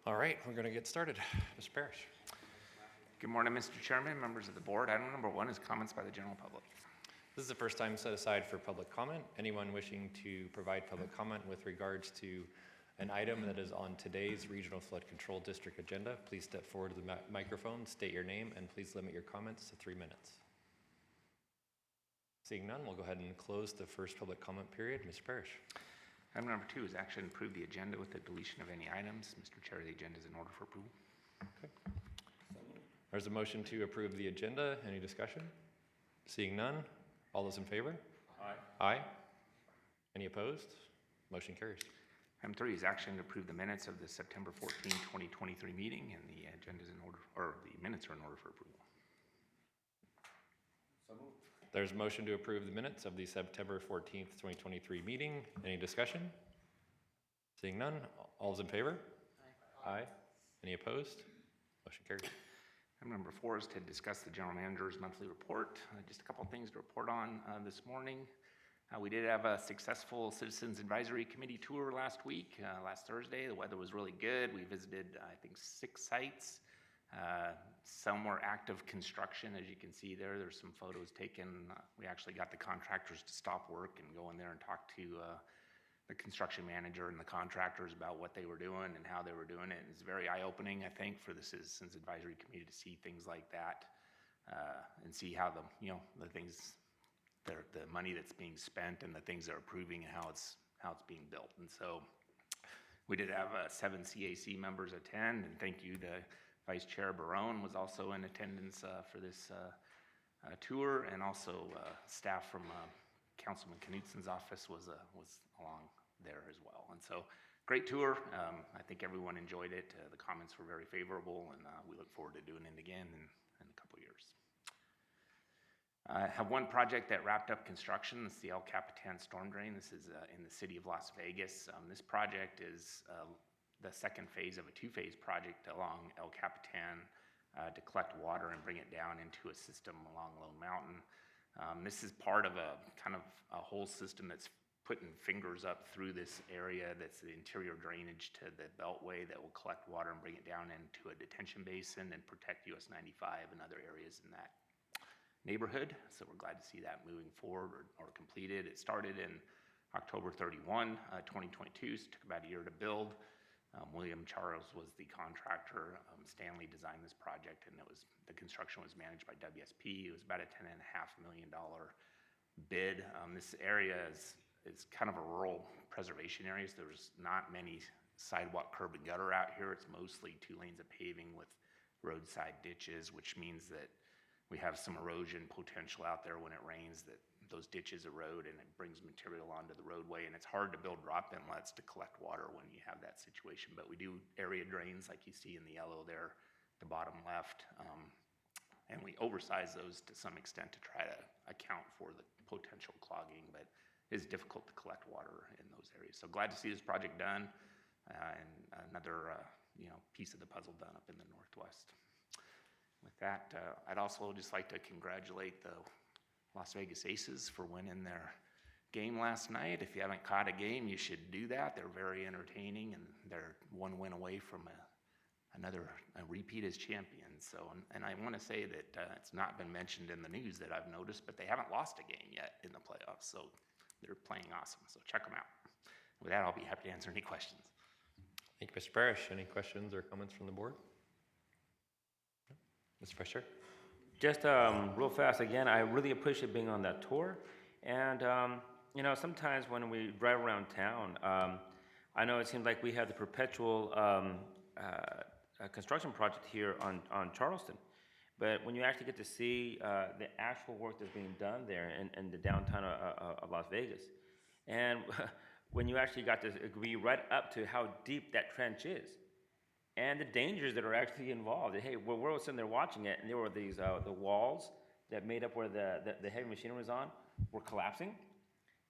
All right, we're going to get started. Mr. Parrish. Good morning, Mr. Chairman, members of the board. Item number 1 is comments by the general public. This is the first time set aside for public comment. Anyone wishing to provide public comment with regards to an item that is on today's Regional Flood Control District agenda, please step forward to the microphone, state your name, and please limit your comments to 3 minutes. Seeing none, we'll go ahead and close the first public comment period. Mr. Parrish. Item number 2 is action to approve the agenda with the deletion of any items. Mr. Chair, the agenda is in order for approval. Okay. There's a motion to approve the agenda. Any discussion? Seeing none, all those in favor? Aye. Aye. Any opposed? Motion carries. Item 3 is action to approve the minutes of the September 14, 2023 meeting, and the agenda is in order, or the minutes are in order for approval. So moved. There's a motion to approve the minutes of the September 14th, 2023 meeting. Any discussion? Seeing none, all those in favor? Aye. Aye. Any opposed? Motion carries. Item number 4 is to discuss the general manager's monthly report. Just a couple of things to report on this morning. We did have a successful Citizens Advisory Committee tour last week, last Thursday. The weather was really good. We visited, I think, 6 sites. Some were active construction, as you can see there. There's some photos taken. We actually got the contractors to stop work and go in there and talk to the construction manager and the contractors about what they were doing and how they were doing it. It's very eye-opening, I think, for the Citizens Advisory Committee to see things like that and see how the things, the money that's being spent and the things they're approving and how it's being built. And so we did have 7 CAC members attend, and thank you to Vice Chair Barone was also in attendance for this tour, and also staff from Councilman Knutsen's office was along there as well. And so great tour. I think everyone enjoyed it. The comments were very favorable, and we look forward to doing it again in a couple years. I have one project that wrapped up construction. It's the El Capitan storm drain. This is in the city of Las Vegas. This project is the second phase of a 2-phase project along El Capitan to collect water and bring it down into a system along Lone Mountain. This is part of a kind of a whole system that's putting fingers up through this area that's the interior drainage to the beltway that will collect water and bring it down into a detention basin and protect US 95 and other areas in that neighborhood. So we're glad to see that moving forward or completed. It started in October 31, 2022, so it took about a year to build. William Charles was the contractor. Stanley designed this project, and the construction was managed by WSP. It was about a $10.5 million bid. This area is kind of a rural preservation area, so there's not many sidewalk, curb, and gutter out here. It's mostly 2 lanes of paving with roadside ditches, which means that we have some erosion potential out there when it rains, that those ditches erode and it brings material onto the roadway, and it's hard to build drop inlets to collect water when you have that situation. But we do area drains like you see in the yellow there, the bottom left, and we oversize those to some extent to try to account for the potential clogging, but it's difficult to collect water in those areas. So glad to see this project done and another piece of the puzzle done up in the Northwest. With that, I'd also just like to congratulate the Las Vegas Aces for winning their game last night. If you haven't caught a game, you should do that. They're very entertaining, and they're 1 win away from a repeat as champions. So, and I want to say that it's not been mentioned in the news that I've noticed, but they haven't lost a game yet in the playoffs. So they're playing awesome. So check them out. With that, I'll be happy to answer any questions. Thank you, Mr. Parrish. Any questions or comments from the board? Mr. Fisher? Just real fast, again, I really appreciate being on that tour. And, sometimes when we drive around town, I know it seems like we have the perpetual construction project here on Charleston. But when you actually get to see the actual work that's being done there in the downtown of Las Vegas, and when you actually got to agree right up to how deep that trench is, and the dangers that are actually involved. Hey, we're sitting there watching it, and there were these the walls that made up where the heavy machinery was on were collapsing.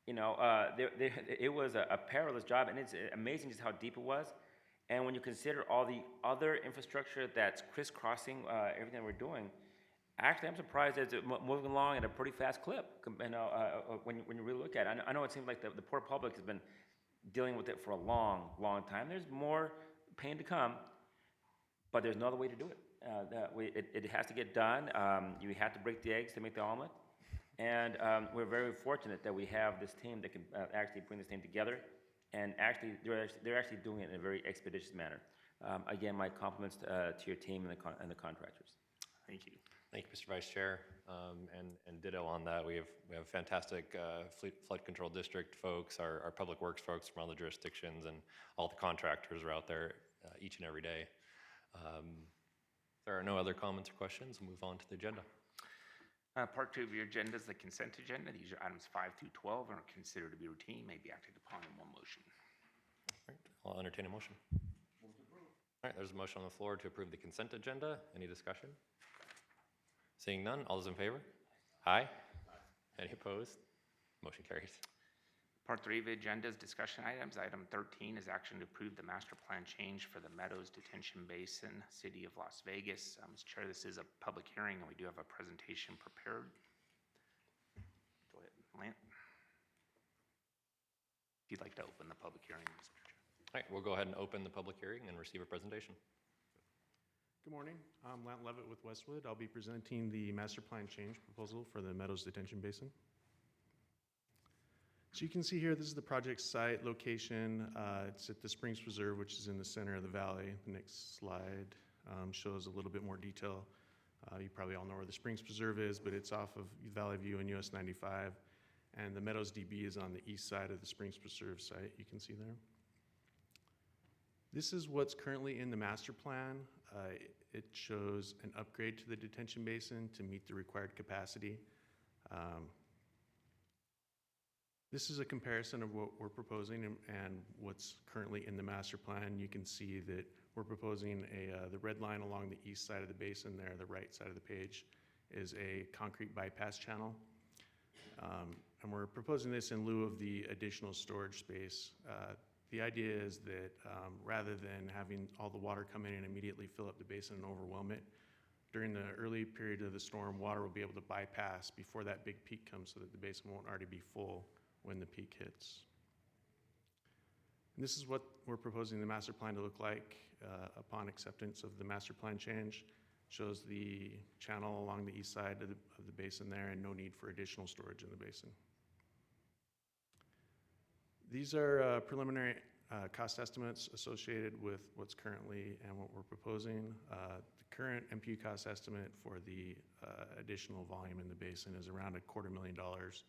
It was a perilous job, and it's amazing just how deep it was. And when you consider all the other infrastructure that's crisscrossing everything that we're doing, actually, I'm surprised that it's moving along at a pretty fast clip. When you really look at it, I know it seems like the poor public has been dealing with it for a long, long time. There's more pain to come, but there's no other way to do it. It has to get done. You have to break the eggs to make the omelet. And we're very fortunate that we have this team that can actually bring this team together. And actually, they're actually doing it in a very expeditious manner. Again, my compliments to your team and the contractors. Thank you. Thank you, Mr. Vice Chair. And ditto on that. We have fantastic flood control district folks, our public works folks from all the jurisdictions, and all the contractors are out there each and every day. If there are no other comments or questions, we'll move on to the agenda. Part 2 of your agenda is the consent agenda. These are items 5 through 12 and are considered to be routine, may be acted upon in one motion. All right, I'll entertain a motion. All right, there's a motion on the floor to approve the consent agenda. Any discussion? Seeing none, all those in favor? Aye. Any opposed? Motion carries. Part 3 of the agenda is discussion items. Item 13 is action to approve the master plan change for the Meadows Detention Basin, City of Las Vegas. Mr. Chair, this is a public hearing, and we do have a presentation prepared. Go ahead, Lance. If you'd like to open the public hearing, Mr. Chair. All right, we'll go ahead and open the public hearing and receive a presentation. Good morning. I'm Lant Levitt with Westwood. I'll be presenting the master plan change proposal for the Meadows Detention Basin. So you can see here, this is the project site location. It's at the Springs Preserve, which is in the center of the valley. The next slide shows a little bit more detail. You probably all know where the Springs Preserve is, but it's off of Valley View and US 95. And the Meadows DB is on the east side of the Springs Preserve site, you can see there. This is what's currently in the master plan. It shows an upgrade to the detention basin to meet the required capacity. This is a comparison of what we're proposing and what's currently in the master plan. You can see that we're proposing the red line along the east side of the basin there, the right side of the page, is a concrete bypass channel. And we're proposing this in lieu of the additional storage space. The idea is that rather than having all the water come in and immediately fill up the basin and overwhelm it, during the early period of the storm, water will be able to bypass before that big peak comes so that the basin won't already be full when the peak hits. And this is what we're proposing the master plan to look like upon acceptance of the master plan change. Shows the channel along the east side of the basin there and no need for additional storage in the basin. These are preliminary cost estimates associated with what's currently and what we're proposing. The current MPU cost estimate for the additional volume in the basin is around $250,000.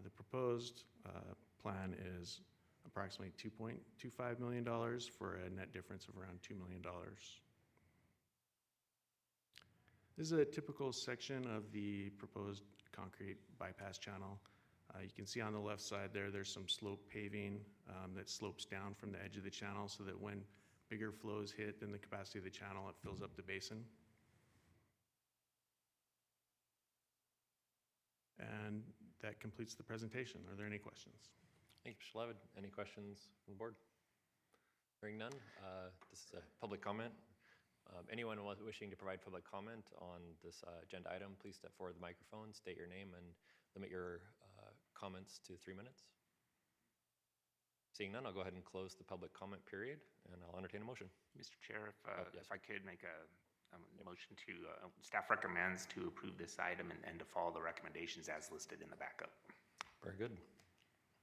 The proposed plan is approximately $2.25 million for a net difference of around $2 million. This is a typical section of the proposed concrete bypass channel. You can see on the left side there's some slope paving that slopes down from the edge of the channel so that when bigger flows hit than the capacity of the channel, it fills up the basin. And that completes the presentation. Are there any questions? Thank you, Mr. Levitt. Any questions from the board? Hearing none, this is a public comment. Anyone wishing to provide public comment on this agenda item, please step forward to the microphone, state your name, and limit your comments to 3 minutes. Seeing none, I'll go ahead and close the public comment period, and I'll entertain a motion. Mr. Chair, Yes. if I could make a motion to, staff recommends to approve this item and to follow the recommendations as listed in the backup. Very good.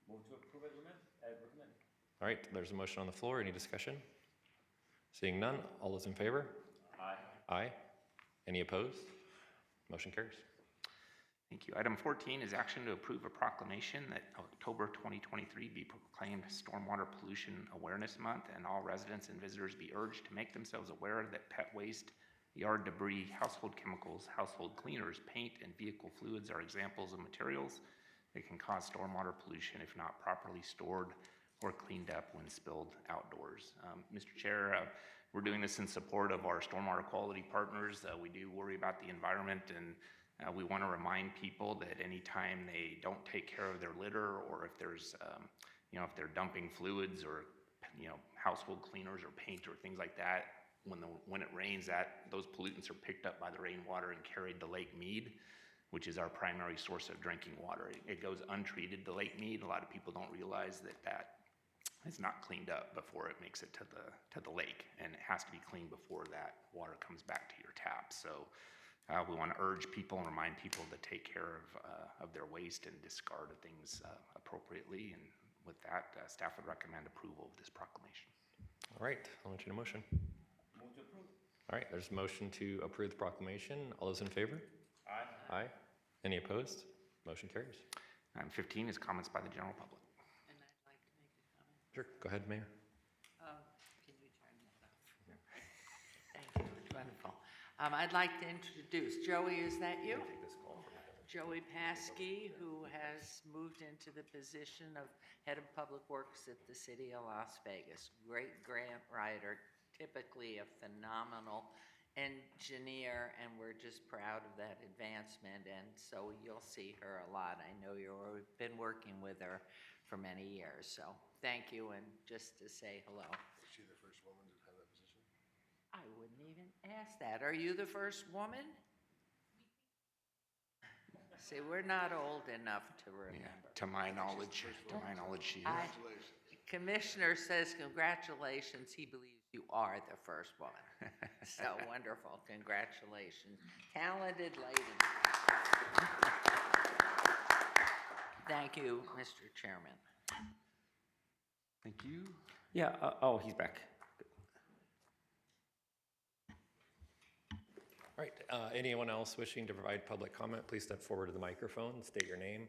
Move to approve as recommended. All right, there's a motion on the floor. Any discussion? Seeing none, all those in favor? Aye. Aye. Any opposed? Motion carries. Thank you. Item 14 is action to approve a proclamation that October 2023 be proclaimed Stormwater Pollution Awareness Month, and all residents and visitors be urged to make themselves aware that pet waste, yard debris, household chemicals, household cleaners, paint, and vehicle fluids are examples of materials that can cause stormwater pollution if not properly stored or cleaned up when spilled outdoors. Mr. Chair, we're doing this in support of our stormwater quality partners. We do worry about the environment, and we want to remind people that anytime they don't take care of their litter, or if there's, if they're dumping fluids or, household cleaners or paint or things like that, when it rains, those pollutants are picked up by the rainwater and carried to Lake Mead, which is our primary source of drinking water. It goes untreated to Lake Mead. A lot of people don't realize that is not cleaned up before it makes it to the lake, and it has to be cleaned before that water comes back to your tap. So we want to urge people and remind people to take care of their waste and discard of things appropriately. And with that, staff would recommend approval of this proclamation. All right, I'll entertain a motion. All right, there's a motion to approve the proclamation. All those in favor? Aye. Aye. Any opposed? Motion carries. Item 15 is comments by the general public. And I'd like to make a comment. Sure, go ahead, Mayor. Can you turn that off? Thank you, it's wonderful. I'd like to introduce, Joey, is that you? Joey Paskey, who has moved into the position of Head of Public Works at the City of Las Vegas. Great grant writer, typically a phenomenal engineer, and we're just proud of that advancement, and so you'll see her a lot. I know you've been working with her for many years, so thank you, and just to say hello. Is she the first woman to have that position? I wouldn't even ask that. Are you the first woman? See, we're not old enough to Yeah, remember. to my knowledge, she is. Commissioner says congratulations. He believes you are the first woman. So wonderful. Congratulations. Talented lady. Thank you, Mr. Chairman. Thank you. Yeah, oh, he's back. All right, anyone else wishing to provide public comment, please step forward to the microphone, state your name,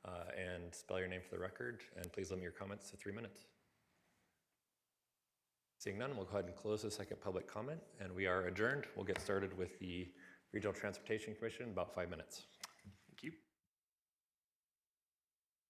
and spell your name for the record, and please limit your comments to 3 minutes. Seeing none, we'll go ahead and close the second public comment, and we are adjourned. We'll get started with the Regional Transportation Commission in about 5 minutes.